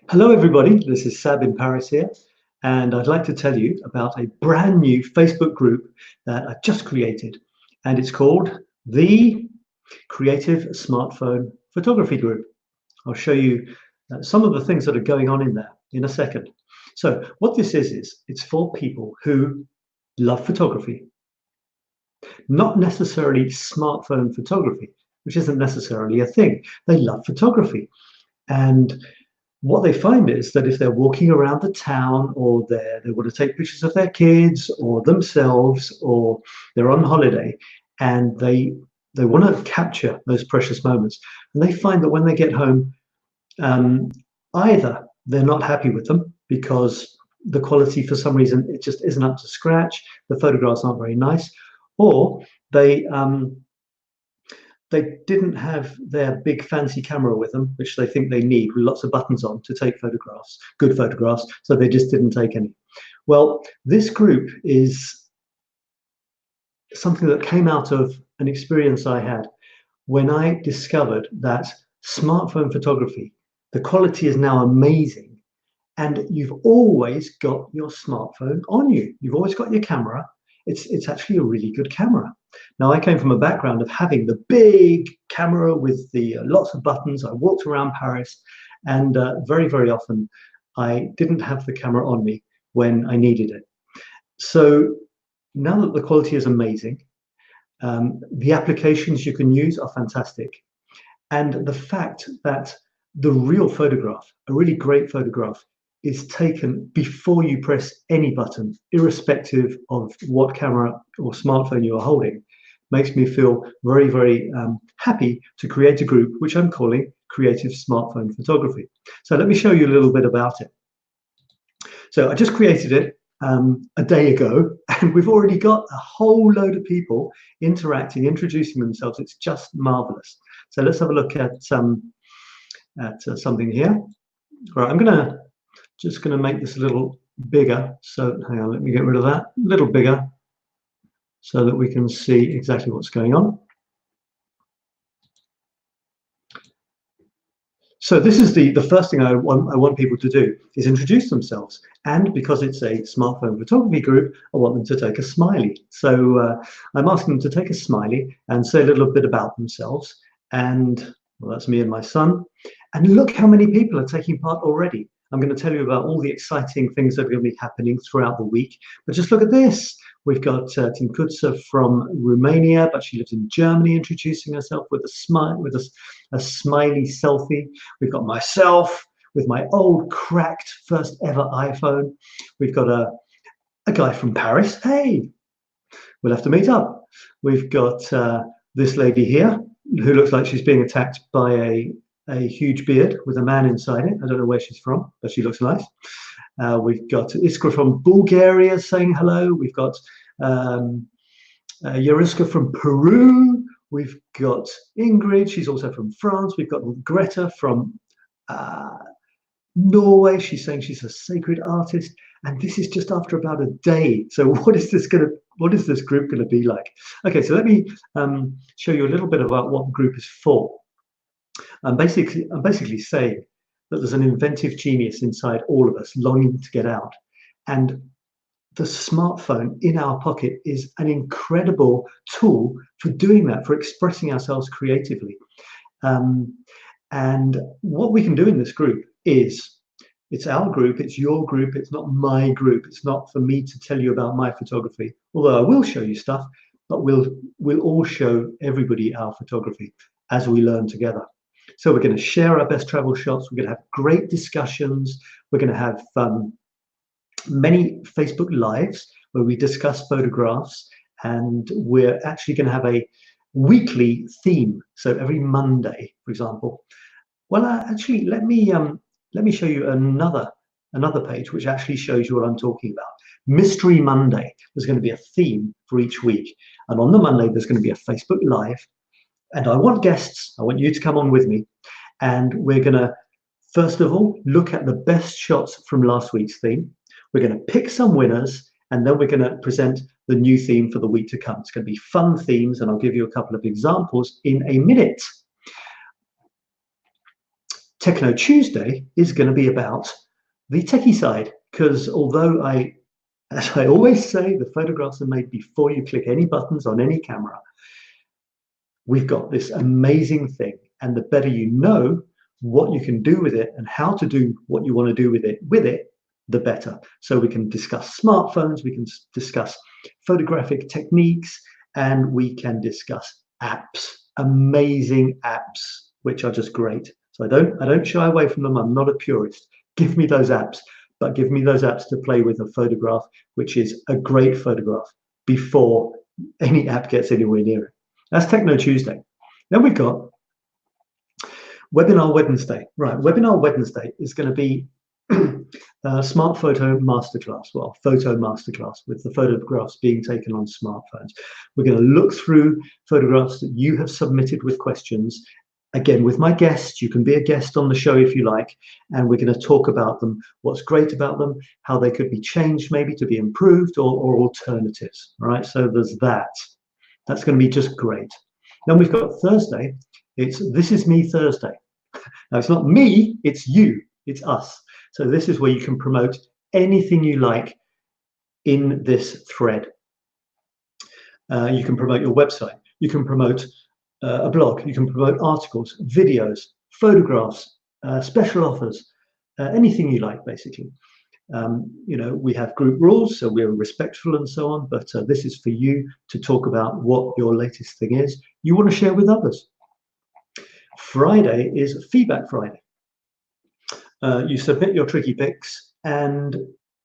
Hello, everybody. This is Sab in Paris here, and I'd like to tell you about a brand new Facebook group that I've just created, and it's called the Creative Smartphone Photography Group. I'll show you some of the things that are going on in there in a second. So, what this is it's for people who love photography, not necessarily smartphone photography, which isn't necessarily a thing. They love photography. And what they find is that if they're walking around the town or they want to take pictures of their kids or themselves or they're on holiday and they want to capture those precious moments, and they find that when they get home, um, either they're not happy with them because the quality for some reason it just isn't up to scratch, the photographs aren't very nice, or they they didn't have their big fancy camera with them, which they think they need with lots of buttons on to take photographs, good photographs, so they just didn't take any. Well, this group is something that came out of an experience I had when I discovered that smartphone photography, the quality is now amazing, and you've always got your smartphone on you. You've always got your camera. It's actually a really good camera. Now, I came from a background of having the big camera with the lots of buttons. I walked around Paris, and very often I didn't have the camera on me when I needed it. So now that the quality is amazing, the applications you can use are fantastic. And the fact that the real photograph, a really great photograph, is taken before you press any button, irrespective of what camera or smartphone you are holding, makes me feel very happy to create a group which I'm calling Creative Smartphone Photography. So let me show you a little bit about it. So I just created it a day ago, and we've already got a whole load of people interacting, introducing themselves. It's just marvelous. So let's have a look at something here. All right, I'm just gonna make this a little bigger. So hang on, let me get rid of that. A little bigger so that we can see exactly what's going on. So this is the first thing I want people to do is introduce themselves. And because it's a smartphone photography group, I want them to take a smiley. So I'm asking them to take a smiley and say a little bit about themselves. And well, that's me and my son. And look how many people are taking part already. I'm going to tell you about all the exciting things that are going to be happening throughout the week. But just look at this. We've got Tinkutsa from Romania, but she lives in Germany, introducing herself with a smile, with a smiley selfie. We've got myself with my old cracked first ever iPhone. We've got a guy from Paris. Hey, we'll have to meet up. We've got this lady here who looks like she's being attacked by a huge beard with a man inside it. I don't know where she's from, but she looks nice. We've got Iskra from Bulgaria saying hello. We've got Yariska from Peru. We've got Ingrid. She's also from France. We've got Greta from Norway. She's saying she's a sacred artist. And this is just after about a day. So what is this group gonna be like? Okay, so let me show you a little bit about what the group is for. I'm basically saying that there's an inventive genius inside all of us longing to get out. And the smartphone in our pocket is an incredible tool for doing that, for expressing ourselves creatively. And what we can do in this group is, it's our group, it's your group, it's not my group. It's not for me to tell you about my photography, although I will show you stuff, but we'll all show everybody our photography as we learn together. So we're going to share our best travel shots. We're going to have great discussions. We're going to have many Facebook Lives where we discuss photographs, and we're actually going to have a weekly theme. So every Monday, for example. Well, actually, let me show you another page which actually shows you what I'm talking about. Mystery Monday. There's going to be a theme for each week, and on the Monday there's going to be a Facebook Live. And I want guests, I want you to come on with me. And we're going to, first of all, look at the best shots from last week's theme. We're going to pick some winners, and then we're going to present the new theme for the week to come. It's going to be fun themes, and I'll give you a couple of examples in a minute. Techno Tuesday is going to be about the techie side, because although as I always say, the photographs are made before you click any buttons on any camera, we've got this amazing thing, and the better you know what you can do with it and how to do what you want to do with it, the better. So we can discuss smartphones, we can discuss photographic techniques, and we can discuss apps, amazing apps, which are just great. So I don't shy away from them. I'm not a purist. Give me those apps, but give me those apps to play with a photograph, which is a great photograph, before any app gets anywhere near it. That's Techno Tuesday. Then we've got Webinar Wednesday. Right, Webinar Wednesday is going to be a Smart Photo Masterclass, well, Photo Masterclass, with the photographs being taken on smartphones. We're going to look through photographs that you have submitted with questions, again, with my guests. You can be a guest on the show if you like, and we're going to talk about them, what's great about them, how they could be changed maybe to be improved, or alternatives. All right, so there's that. That's going to be just great. Then we've got Thursday. It's This Is Me Thursday. Now, it's not me, it's you, it's us. So this is where you can promote anything you like in this thread. You can promote your website. You can promote a blog. You can promote articles, videos, photographs, special offers, anything you like, basically. You know, we have group rules, so we're respectful and so on, but this is for you to talk about what your latest thing is you want to share with others. Friday is Feedback Friday. You submit your tricky pics and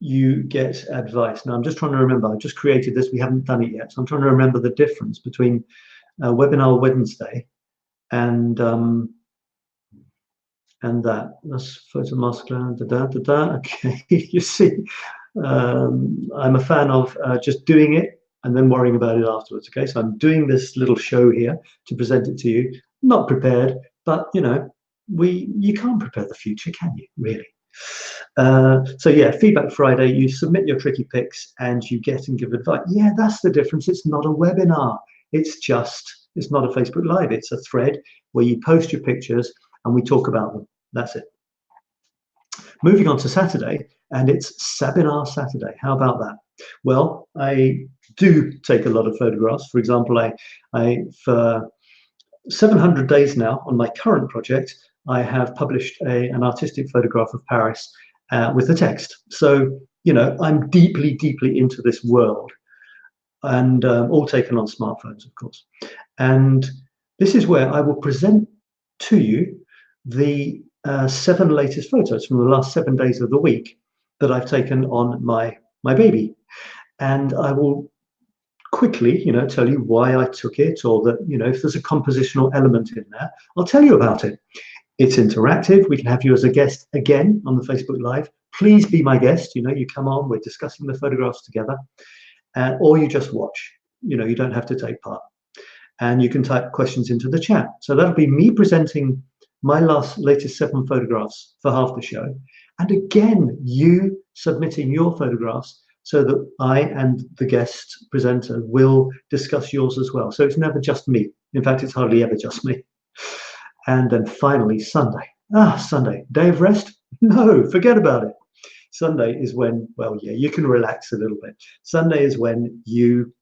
you get advice. Now, I'm just trying to remember, I just created this, we haven't done it yet, so I'm trying to remember the difference between Webinar Wednesday and that's Photo Masterclass. Okay, you see, I'm a fan of just doing it and then worrying about it afterwards. Okay, so I'm doing this little show here to present it to you, not prepared, but you know, you can't prepare the future, can you, really? So yeah, Feedback Friday, you submit your tricky pics and you get and give advice. Yeah, that's the difference. It's not a webinar. It's not a Facebook Live. It's a thread where you post your pictures and we talk about them. That's it. Moving on to Saturday, and it's Sabinar Saturday. How about that? Well, I do take a lot of photographs. For example, I for 700 days now on my current project, I have published an artistic photograph of Paris with the text. So, you know, I'm deeply, deeply into this world, and all taken on smartphones, of course. And this is where I will present to you the 7 latest photos from the last 7 days of the week that I've taken on my baby. And I will quickly, you know, tell you why I took it, or that, you know, if there's a compositional element in there, I'll tell you about it. It's interactive. We can have you as a guest again on the Facebook Live. Please be my guest. You know, you come on, we're discussing the photographs together, or you just watch. You know, you don't have to take part. And you can type questions into the chat. So that'll be me presenting my latest 7 photographs for half the show. And again, you submitting your photographs so that I and the guest presenter will discuss yours as well. So it's never just me. In fact, it's hardly ever just me. And then finally, Sunday. Sunday, day of rest? No, forget about it. Sunday is when, well, yeah, you can relax a little bit. Sunday is when you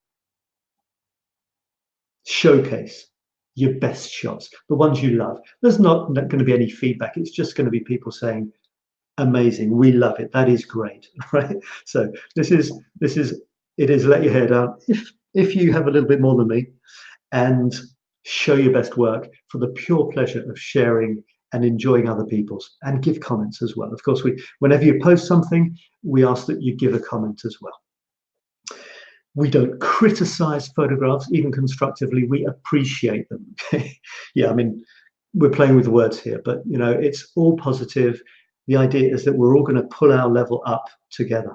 showcase your best shots, the ones you love. There's not going to be any feedback. It's just going to be people saying, amazing, we love it, that is great, right? So it is let your hair down if you have a little bit more than me, and show your best work for the pure pleasure of sharing and enjoying other people's, and give comments as well. Of course, whenever you post something, we ask that you give a comment as well. We don't criticize photographs, even constructively. We appreciate them. Yeah, I mean, we're playing with words here, but you know, it's all positive. The idea is that we're all going to pull our level up together.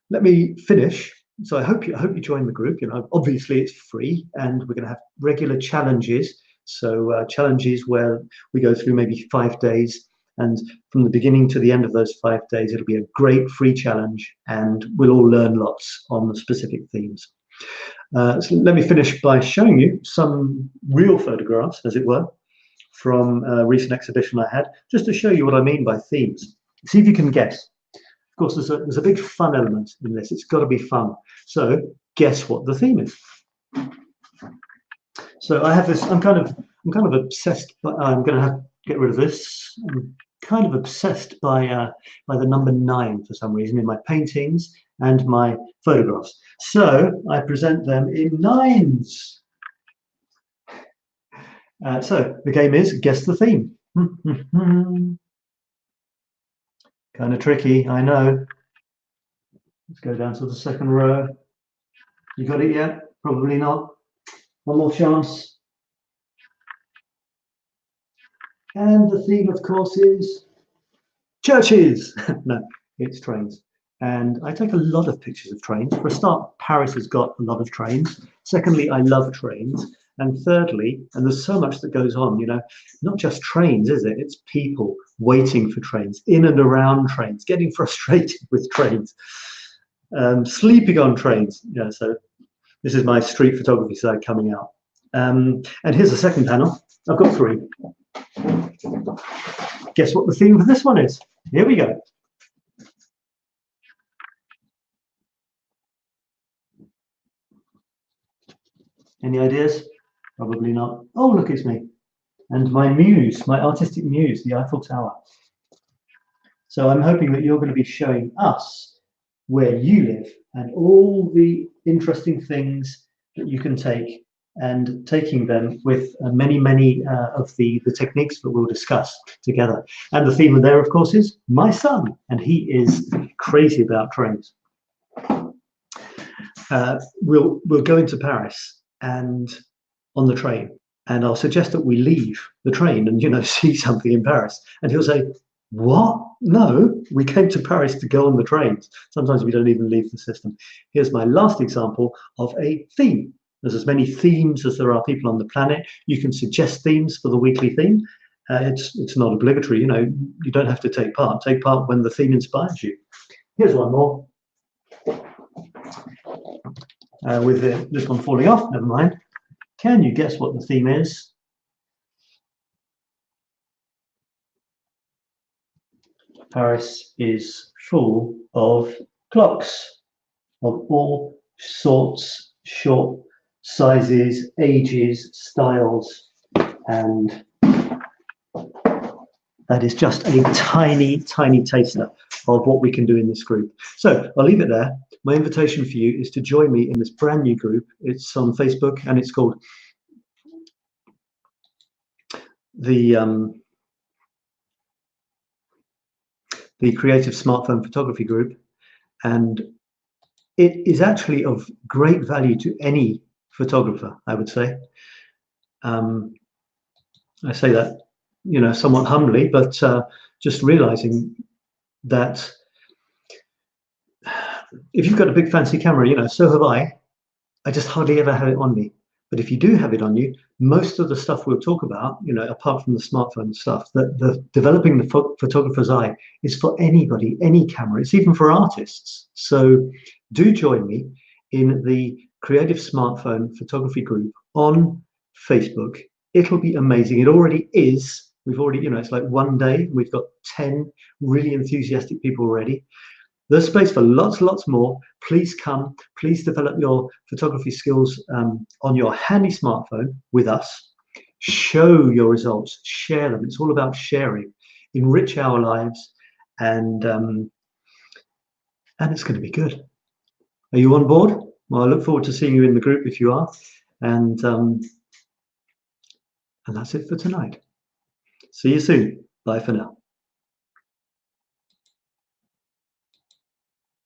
Let me finish. So I hope you join the group. You know, obviously it's free, and we're going to have regular challenges. So challenges where we go through maybe 5 days, and from the beginning to the end of those 5 days, it'll be a great free challenge, and we'll all learn lots on the specific themes. So let me finish by showing you some real photographs, as it were, from a recent exhibition I had, just to show you what I mean by themes. See if you can guess. Of course, there's a big fun element in this. It's got to be fun. So guess what the theme is. So I have this. I'm kind of obsessed. I'm going to have to get rid of this. I'm kind of obsessed by the number 9 for some reason in my paintings and my photographs. So I present them in 9s. So the game is guess the theme. Kind of tricky, I know. Let's go down to the second row. You got it yet? Probably not. One more chance. And the theme, of course, is churches. No, it's trains. And I take a lot of pictures of trains. For a start, Paris has got a lot of trains. Secondly, I love trains. And thirdly, and there's so much that goes on, you know, not just trains, is it? It's people waiting for trains, in and around trains, getting frustrated with trains, sleeping on trains. Yeah, so this is my street photography side coming out. And here's the second panel. I've got 3. Guess what the theme for this one is? Here we go. Any ideas? Probably not. Oh, look, it's me. And my muse, my artistic muse, the Eiffel Tower. So I'm hoping that you're going to be showing us where you live and all the interesting things that you can take, and taking them with many of the techniques that we'll discuss together. And the theme there, of course, is my son, and he is crazy about trains. We'll go into Paris and on the train, and I'll suggest that we leave the train and, you know, see something in Paris, and he'll say, what? No, we came to Paris to go on the trains. Sometimes we don't even leave the system. Here's my last example of a theme. There's as many themes as there are people on the planet. You can suggest themes for the weekly theme. It's not obligatory, you know, you don't have to take part. Take part when the theme inspires you. Here's one more. With this one falling off, never mind. Can you guess what the theme is? Paris is full of clocks of all sorts, short sizes, ages, styles, and that is just a tiny taster of what we can do in this group. So I'll leave it there. My invitation for you is to join me in this brand new group. It's on Facebook and it's called the Creative Smartphone Photography Group, and it is actually of great value to any photographer, I would say. I say that, you know, somewhat humbly, but just realizing that if you've got a big fancy camera, you know, so have I just hardly ever have it on me. But if you do have it on you, most of the stuff we'll talk about, you know, apart from the smartphone stuff, the developing the photographer's eye is for anybody, any camera. It's even for artists. So do join me in the Creative Smartphone Photography Group on Facebook. It'll be amazing. It already is. We've already, you know, it's like one day. We've got 10 really enthusiastic people already. There's space for lots more. Please come. Please develop your photography skills on your handy smartphone with us. Show your results. Share them. It's all about sharing. Enrich our lives, and it's going to be good. Are you on board? Well, I look forward to seeing you in the group if you are. And that's it for tonight. See you soon. Bye for now.